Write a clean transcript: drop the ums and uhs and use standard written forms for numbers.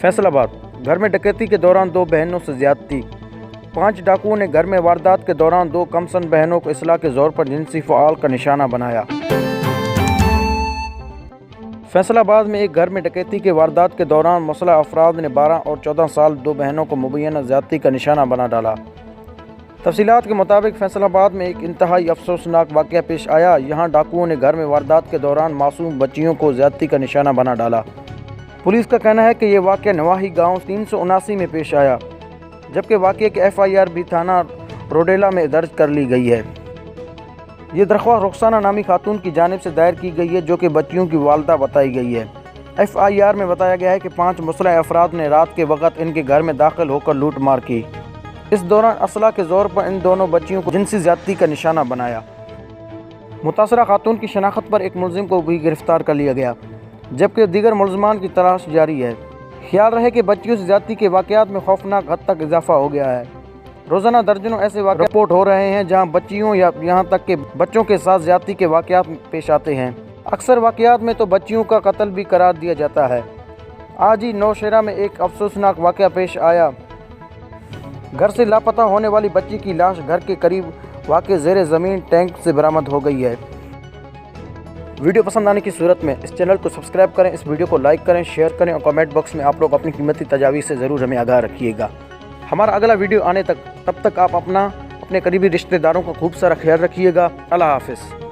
فیصل آباد گھر میں ڈکیتی کے دوران 2 بہنوں سے زیادتی، 5 ڈاکوؤں نے گھر میں واردات کے دوران 2 کمسن بہنوں کو اصلاح کے زور پر جنسی فعال کا نشانہ بنایا۔ فیصل آباد میں ایک گھر میں ڈکیتی کے واردات کے دوران مسلح افراد نے 12 اور 14 سال 2 بہنوں کو مبینہ زیادتی کا نشانہ بنا ڈالا۔ تفصیلات کے مطابق فیصل آباد میں ایک انتہائی افسوسناک واقعہ پیش آیا۔ یہاں ڈاکوؤں نے گھر میں واردات کے دوران معصوم بچیوں کو زیادتی کا نشانہ بنا ڈالا۔ پولیس کا کہنا ہے کہ یہ واقعہ نواحی گاؤں 379 میں پیش آیا، جبکہ واقعے کی FIR بھی تھانہ روڈیلا میں درج کر لی گئی ہے۔ یہ درخواست رخسانہ نامی خاتون کی جانب سے دائر کی گئی ہے، جو کہ بچیوں کی والدہ بتائی گئی ہے۔ FIR میں بتایا گیا ہے کہ 5 مسلح افراد نے رات کے وقت ان کے گھر میں داخل ہو کر لوٹ مار کی۔ اس دوران اسلحہ کے زور پر ان دونوں بچیوں کو جنسی زیادتی کا نشانہ بنایا۔ متاثرہ خاتون کی شناخت پر ایک ملزم کو بھی گرفتار کر لیا گیا، جبکہ دیگر ملزمان کی تلاش جاری ہے۔ خیال رہے کہ بچیوں سے زیادتی کے واقعات میں خوفناک حد تک اضافہ ہو گیا ہے۔ روزانہ درجنوں ایسے واقعات رپورٹ ہو رہے ہیں جہاں بچیوں یا یہاں تک کہ بچوں کے ساتھ زیادتی کے واقعات پیش آتے ہیں۔ اکثر واقعات میں تو بچیوں کا قتل بھی قرار دیا جاتا ہے۔ آج ہی نوشہرہ میں ایک افسوسناک واقعہ پیش آیا۔ گھر سے لاپتہ ہونے والی بچی کی لاش گھر کے قریب واقع زیر زمین ٹینک سے برآمد ہو گئی ہے۔ ویڈیو پسند آنے کی صورت میں اس چینل کو سبسکرائب کریں، اس ویڈیو کو لائک کریں، شیئر کریں اور کمنٹ باکس میں آپ لوگ اپنی قیمتی تجاویز سے ضرور ہمیں آگاہ رکھیے گا۔ ہمارا اگلا ویڈیو آنے تک تب تک آپ اپنے قریبی رشتہ داروں کا خوب سارا خیال رکھیے گا۔ اللہ حافظ۔